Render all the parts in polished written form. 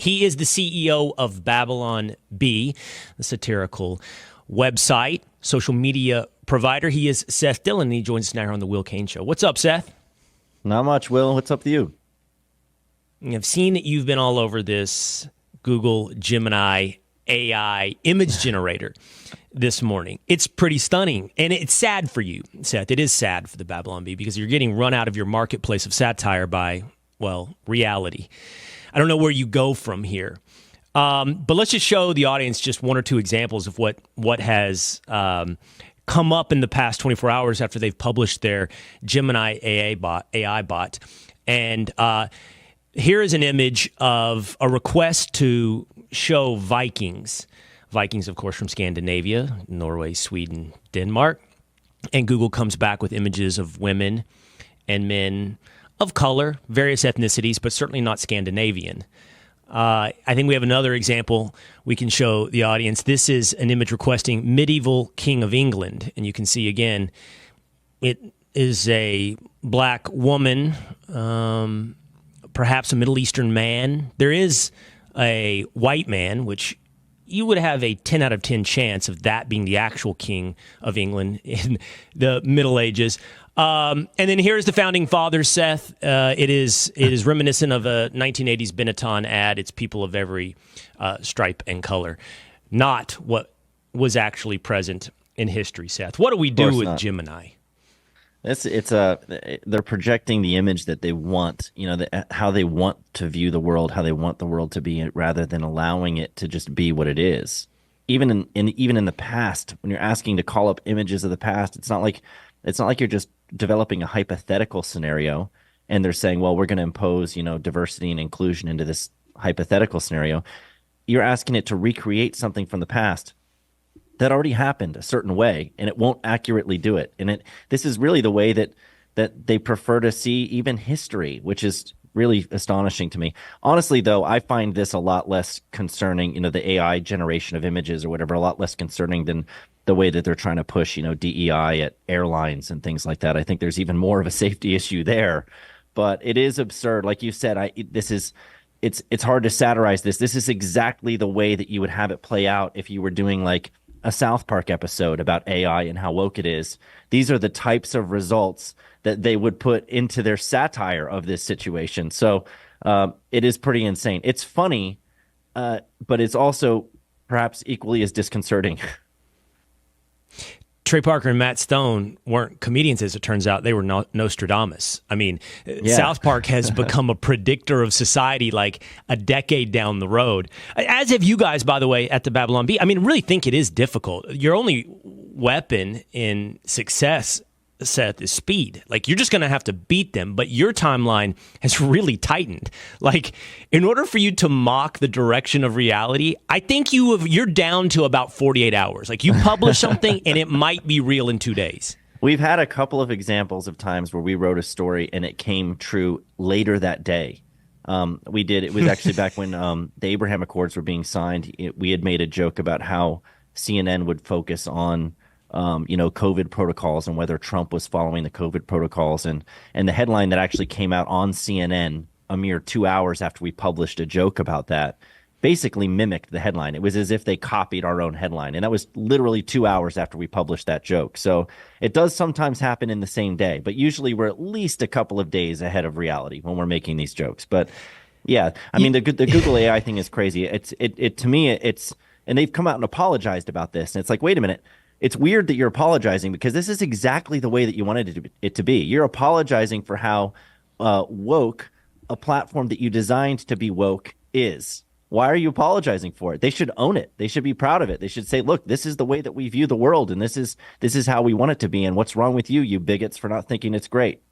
He is the CEO of Babylon Bee, the satirical website, social media provider. He is Seth Dillon, and he joins us now here on the Will Cain Show. What's up, Seth? Not much, Will. What's up with you? I've seen that you've been all over this Google Gemini AI image generator this morning. It's pretty stunning, and it's sad for you, Seth. It is sad for the Babylon Bee because you're getting run out of your marketplace of satire by, well, reality. I don't know where you go from here. But let's just show the audience just one or two examples of what has come up in the past 24 hours after they've published their Gemini AI bot. And here is an image of a request to show Vikings. Vikings, of course, from Scandinavia, Norway, Sweden, Denmark. And Google comes back with images of women and men of color, various ethnicities, but certainly not Scandinavian. I think we have another example we can show the audience. This is an image requesting medieval King of England. And you can see, again, it is a black woman, perhaps a Middle Eastern man. There is a white man, which you would have a 10 out of 10 chance of that being the actual King of England in the Middle Ages. And then here's the founding fathers, Seth. It is reminiscent of a 1980s Benetton ad. It's people of every stripe and color, not what was actually present in history, Seth. What do we do with Gemini? They're projecting the image that they want, how they want to view the world, how they want the world to be, rather than allowing it to just be what it is. Even in the past, when you're asking to call up images of the past, it's not like you're just developing a hypothetical scenario and they're saying, well, we're going to impose, diversity and inclusion into this hypothetical scenario. You're asking it to recreate something from the past that already happened a certain way, and it won't accurately do it. And this is really the way that they prefer to see even history, which is really astonishing to me. Honestly, though, I find this a lot less concerning, the AI generation of images or whatever, a lot less concerning than the way that they're trying to push, DEI at airlines and things like that. I think there's even more of a safety issue there. But it is absurd. Like you said, it's hard to satirize this. This is exactly the way that you would have it play out if you were doing like a South Park episode about AI and how woke it is. These are the types of results that they would put into their satire of this situation. So it is pretty insane. It's funny, but it's also perhaps equally as disconcerting. Trey Parker and Matt Stone weren't comedians, as it turns out. They were Nostradamus. I mean, yeah. South Park has become a predictor of society like a decade down the road. As have you guys, by the way, at the Babylon Bee. I mean, really think it is difficult. Your only weapon in success, Seth, is speed. Like, you're just going to have to beat them, but your timeline has really tightened. Like, in order for you to mock the direction of reality, I think you're down to about 48 hours. Like, you publish something and it might be real in 2 days. We've had a couple of examples of times where we wrote a story and it came true later that day. It was actually back when the Abraham Accords were being signed. We had made a joke about how CNN would focus on COVID protocols and whether Trump was following the COVID protocols. And the headline that actually came out on CNN a mere 2 hours after we published a joke about that basically mimicked the headline. It was as if they copied our own headline. And that was literally 2 hours after we published that joke. So it does sometimes happen in the same day, but usually we're at least a couple of days ahead of reality when we're making these jokes. But yeah, I mean, the Google AI thing is crazy. To me, and they've come out and apologized about this. And it's like, wait a minute. It's weird that you're apologizing because this is exactly the way that you wanted it to be. You're apologizing for how woke a platform that you designed to be woke is. Why are you apologizing for it? They should own it. They should be proud of it. They should say, look, this is the way that we view the world, and this is how we want it to be. And what's wrong with you bigots, for not thinking it's great?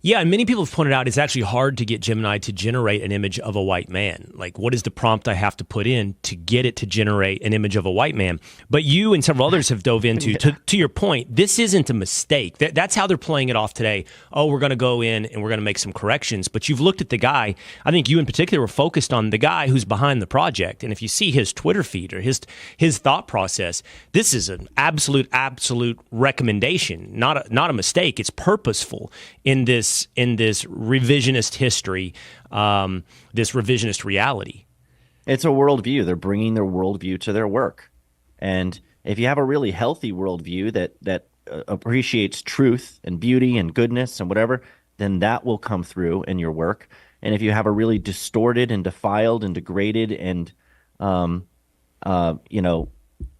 Yeah, and many people have pointed out it's actually hard to get Gemini to generate an image of a white man. Like, what is the prompt I have to put in to get it to generate an image of a white man? But you and several others have dove into, to your point, this isn't a mistake. That's how they're playing it off today. Oh, we're going to go in and we're going to make some corrections. But you've looked at the guy. I think you in particular were focused on the guy who's behind the project. And if you see his Twitter feed or his thought process, this is an absolute recommendation, not a mistake. It's purposeful in this this revisionist history, this revisionist reality. It's a worldview. They're bringing their worldview to their work. And if you have a really healthy worldview that appreciates truth and beauty and goodness and whatever, then that will come through in your work. And if you have a really distorted and defiled and degraded and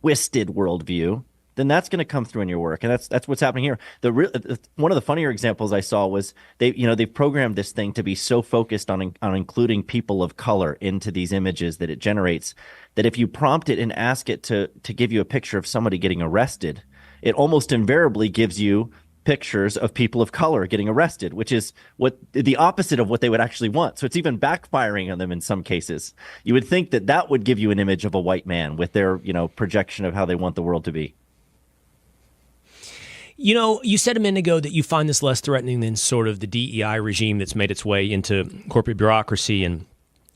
twisted worldview, then that's going to come through in your work. And that's what's happening here. One of the funnier examples I saw was they've programmed this thing to be so focused on including people of color into these images that it generates, that if you prompt it and ask it to give you a picture of somebody getting arrested, it almost invariably gives you pictures of people of color getting arrested, which is what the opposite of what they would actually want. So it's even backfiring on them in some cases. You would think that would give you an image of a white man with their, projection of how they want the world to be. You said a minute ago that you find this less threatening than sort of the DEI regime that's made its way into corporate bureaucracy and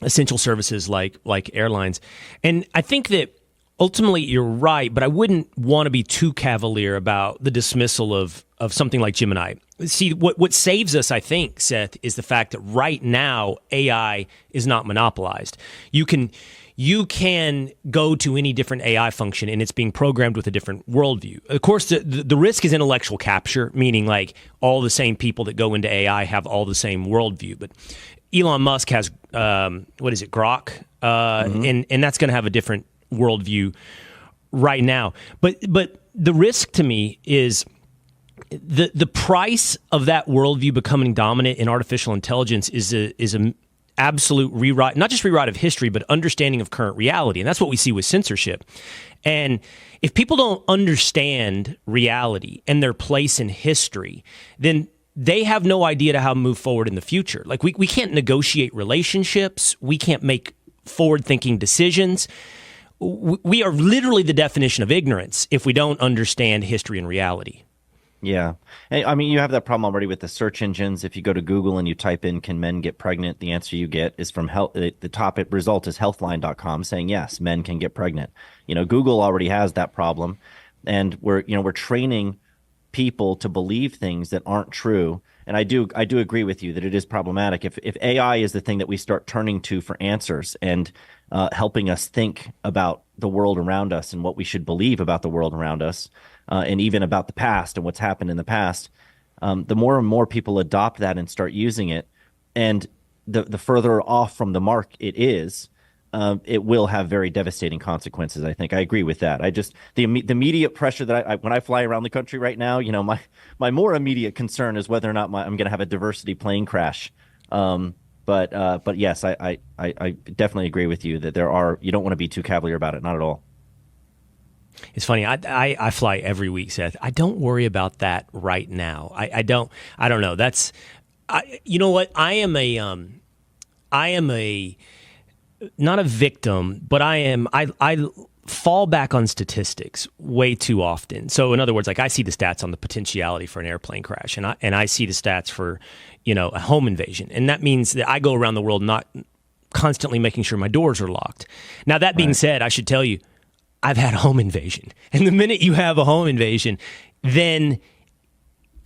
essential services like airlines. And I think that ultimately you're right, but I wouldn't want to be too cavalier about the dismissal of something like Gemini. See, what saves us, I think, Seth, is the fact that right now AI is not monopolized. You can go to any different AI function and it's being programmed with a different worldview. Of course, the risk is intellectual capture, meaning like all the same people that go into AI have all the same worldview. But Elon Musk has, Grok? And that's going to have a different worldview right now. But the risk to me is the price of that worldview becoming dominant in artificial intelligence is a absolute rewrite, not just rewrite of history, but understanding of current reality. And that's what we see with censorship. And if people don't understand reality and their place in history, then they have no idea to how to move forward in the future. Like we can't negotiate relationships. We can't make forward-thinking decisions. We are literally the definition of ignorance if we don't understand history and reality. Yeah. I mean, you have that problem already with the search engines. If you go to Google and you type in, can men get pregnant? The answer you get is from health. The top result is healthline.com saying, yes, men can get pregnant. Google already has that problem. And we're training people to believe things that aren't true. And I do agree with you that it is problematic. If AI is the thing that we start turning to for answers and helping us think about the world around us and what we should believe about the world around us, and even about the past and what's happened in the past, the more and more people adopt that and start using it, and the further off from the mark it is, it will have very devastating consequences. I think I agree with that. The immediate pressure that when I fly around the country right now, my more immediate concern is whether or not I'm going to have a diversity plane crash. But yes, I definitely agree with you that you don't want to be too cavalier about it. Not at all. It's funny. I fly every week, Seth. I don't worry about that right now. I don't know. You know what? I am a not a victim, but I fall back on statistics way too often. So in other words, like I see the stats on the potentiality for an airplane crash, and I see the stats for, a home invasion. And that means that I go around the world not constantly making sure my doors are locked. Now, that being said, I should tell you, I've had a home invasion. And the minute you have a home invasion, then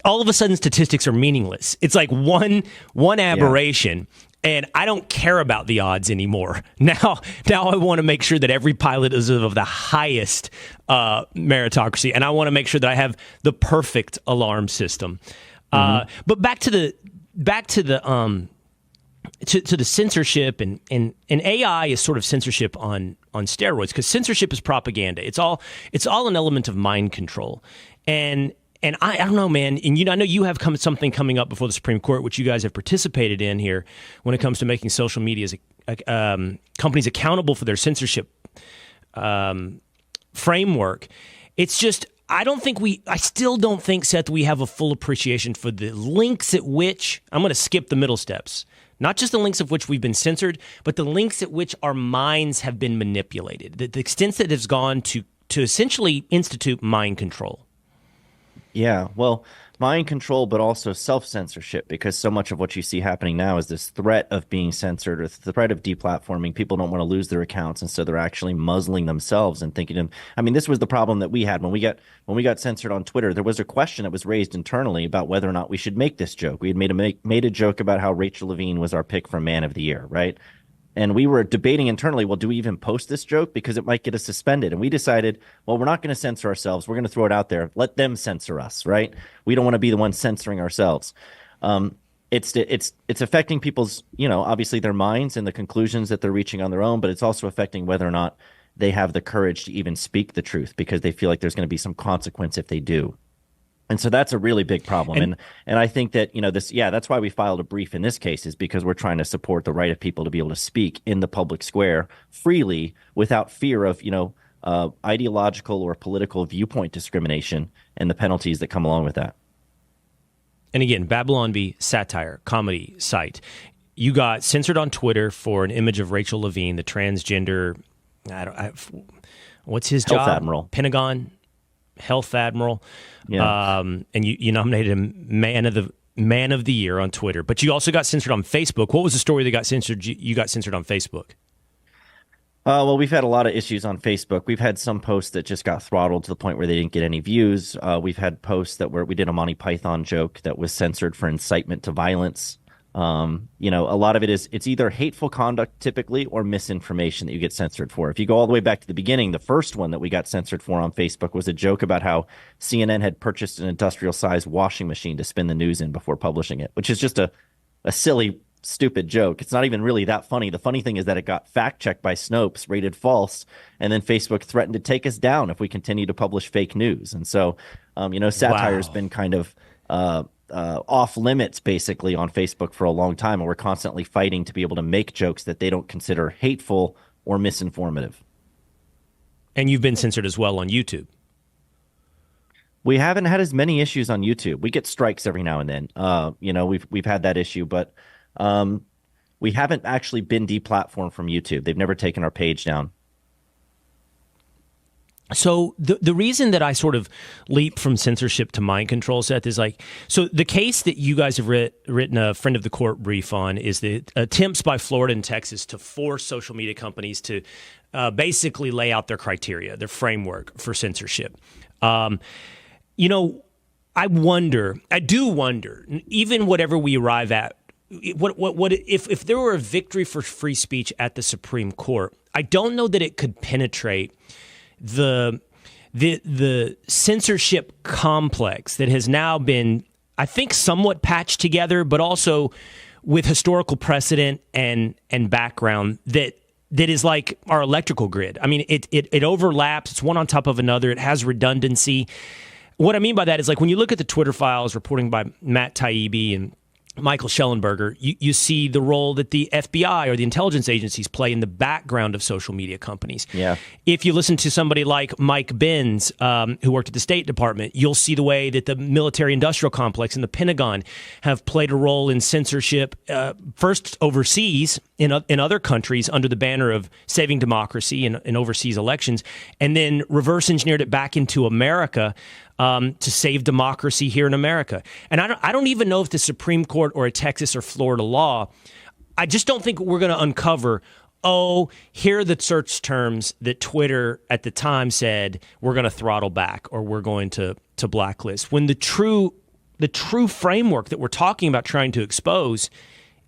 all of a sudden statistics are meaningless. It's like one aberration. And I don't care about the odds anymore. Now I want to make sure that every pilot is of the highest meritocracy, and I want to make sure that I have the perfect alarm system. But back to the censorship and AI is sort of censorship on steroids, because censorship is propaganda. It's all an element of mind control. And I don't know, man. And I know you have something coming up before the Supreme Court, which you guys have participated in here when it comes to making social media companies accountable for their censorship framework. It's just I still don't think, Seth, we have a full appreciation for the links at which I'm going to skip the middle steps. Not just the links of which we've been censored, but the links at which our minds have been manipulated. The extent that it's gone to essentially institute mind control. Yeah, well, mind control, but also self-censorship, because so much of what you see happening now is this threat of being censored or the threat of deplatforming. People don't want to lose their accounts, and so they're actually muzzling themselves and thinking. I mean, this was the problem that we had when we got censored on Twitter. There was a question that was raised internally about whether or not we should make this joke. We had made a joke about how Rachel Levine was our pick for Man of the Year, right? And we were debating internally, well, do we even post this joke? Because it might get us suspended. And we decided, well, we're not going to censor ourselves. We're going to throw it out there. Let them censor us, right? We don't want to be the ones censoring ourselves. It's affecting people's, obviously their minds and the conclusions that they're reaching on their own, but it's also affecting whether or not they have the courage to even speak the truth, because they feel like there's going to be some consequence if they do. And so that's a really big problem. And I think that, that's why we filed a brief in this case, is because we're trying to support the right of people to be able to speak in the public square freely without fear of, ideological or political viewpoint discrimination and the penalties that come along with that. And again, Babylon Bee satire, comedy site. You got censored on Twitter for an image of Rachel Levine, the transgender, what's his job? Health Admiral. Pentagon Health Admiral. Yeah. And you nominated him Man of the Year on Twitter, but you also got censored on Facebook. What was the story that got censored? You got censored on Facebook. Well, we've had a lot of issues on Facebook. We've had some posts that just got throttled to the point where they didn't get any views. We've had posts we did a Monty Python joke that was censored for incitement to violence. A lot of it's either hateful conduct typically or misinformation that you get censored for. If you go all the way back to the beginning, the first one that we got censored for on Facebook was a joke about how CNN had purchased an industrial-sized washing machine to spin the news in before publishing it, which is just a silly, stupid joke. It's not even really that funny. The funny thing is that it got fact-checked by Snopes, rated false, and then Facebook threatened to take us down if we continue to publish fake news. And so, satire's been kind of off limits basically on Facebook for a long time, and we're constantly fighting to be able to make jokes that they don't consider hateful or misinformative. And you've been censored as well on YouTube. We haven't had as many issues on YouTube. We get strikes every now and then. We've had that issue, but we haven't actually been deplatformed from YouTube. They've never taken our page down. So the reason that I sort of leap from censorship to mind control, Seth, is so the case that you guys have written a friend of the court brief on is the attempts by Florida and Texas to force social media companies to basically lay out their criteria, their framework for censorship. I do wonder, even whatever we arrive at, what if there were a victory for free speech at the Supreme Court, I don't know that it could penetrate the censorship complex that has now been, I think, somewhat patched together, but also with historical precedent and background that is like our electrical grid. I mean, it overlaps. It's one on top of another. It has redundancy. What I mean by that is, like, when you look at the Twitter files reporting by Matt Taibbi and Michael Schellenberger, you see the role that the FBI or the intelligence agencies play in the background of social media companies. Yeah. If you listen to somebody like Mike Benz, who worked at the State Department, you'll see the way that the military-industrial complex and the Pentagon have played a role in censorship, first overseas in other countries under the banner of saving democracy in overseas elections, and then reverse engineered it back into America to save democracy here in America. And I don't even know if the Supreme Court or a Texas or Florida law, I just don't think we're going to uncover, here are the search terms that Twitter at the time said we're going to throttle back or we're going to blacklist. When the true framework that we're talking about trying to expose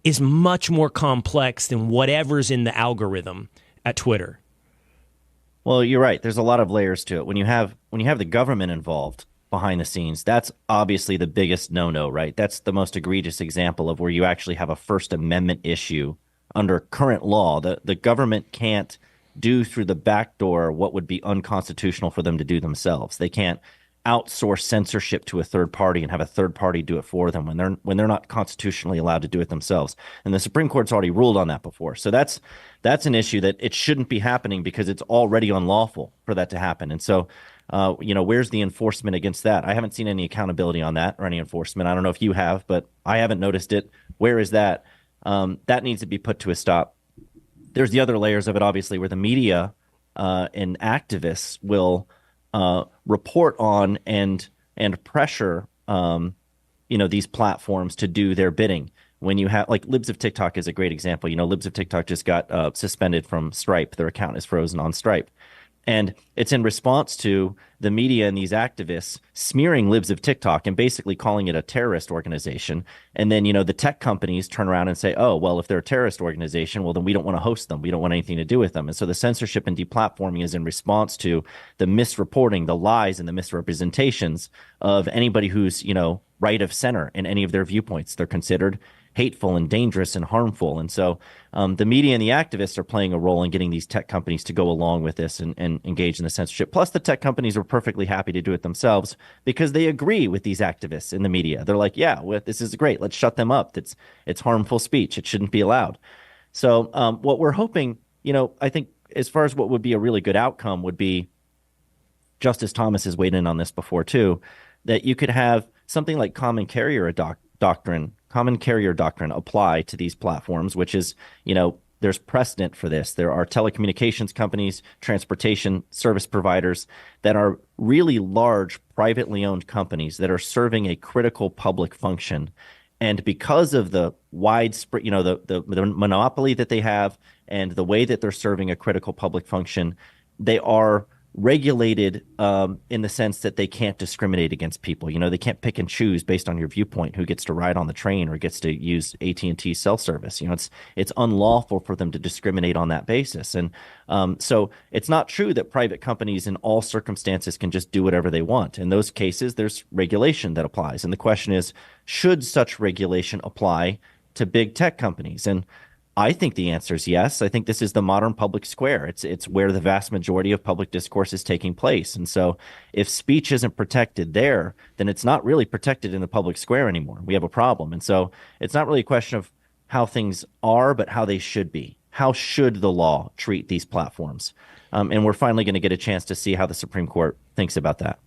is much more complex than whatever's in the algorithm at Twitter. Well, you're right. There's a lot of layers to it. When you have the government involved behind the scenes, that's obviously the biggest no-no, right? That's the most egregious example of where you actually have a First Amendment issue under current law. The government can't do through the back door what would be unconstitutional for them to do themselves. They can't outsource censorship to a third party and have a third party do it for them when they're not constitutionally allowed to do it themselves. And the Supreme Court's already ruled on that before. So that's an issue that it shouldn't be happening because it's already unlawful for that to happen. And so, where's the enforcement against that? I haven't seen any accountability on that or any enforcement. I don't know if you have, but I haven't noticed it. Where is that? That needs to be put to a stop. There's the other layers of it, obviously, where the media and activists will report on and pressure these platforms to do their bidding. When you have like Libs of TikTok is a great example. Libs of TikTok just got suspended from Stripe. Their account is frozen on Stripe. And it's in response to the media and these activists smearing Libs of TikTok and basically calling it a terrorist organization. And then, the tech companies turn around and say, oh, well, if they're a terrorist organization, well, then we don't want to host them. We don't want anything to do with them. And so the censorship and deplatforming is in response to the misreporting, the lies, and the misrepresentations of anybody who's, right of center in any of their viewpoints. They're considered hateful and dangerous and harmful. And so the media and the activists are playing a role in getting these tech companies to go along with this and engage in the censorship. Plus, the tech companies are perfectly happy to do it themselves because they agree with these activists in the media. They're like, yeah, well, this is great. Let's shut them up. It's harmful speech. It shouldn't be allowed. So what we're hoping, I think as far as what would be a really good outcome would be, Justice Thomas has weighed in on this before too, that you could have something like common carrier doctrine apply to these platforms, which is, there's precedent for this. There are telecommunications companies, transportation service providers that are really large, privately owned companies that are serving a critical public function. And because of the widespread, the monopoly that they have and the way that they're serving a critical public function, they are regulated in the sense that they can't discriminate against people. They can't pick and choose based on your viewpoint who gets to ride on the train or gets to use AT&T cell service. It's unlawful for them to discriminate on that basis. And so it's not true that private companies in all circumstances can just do whatever they want. In those cases, there's regulation that applies. And the question is, should such regulation apply to big tech companies? And I think the answer is yes. I think this is the modern public square. It's where the vast majority of public discourse is taking place. And so if speech isn't protected there, then it's not really protected in the public square anymore. We have a problem. And so it's not really a question of how things are, but how they should be. How should the law treat these platforms? And we're finally going to get a chance to see how the Supreme Court thinks about that.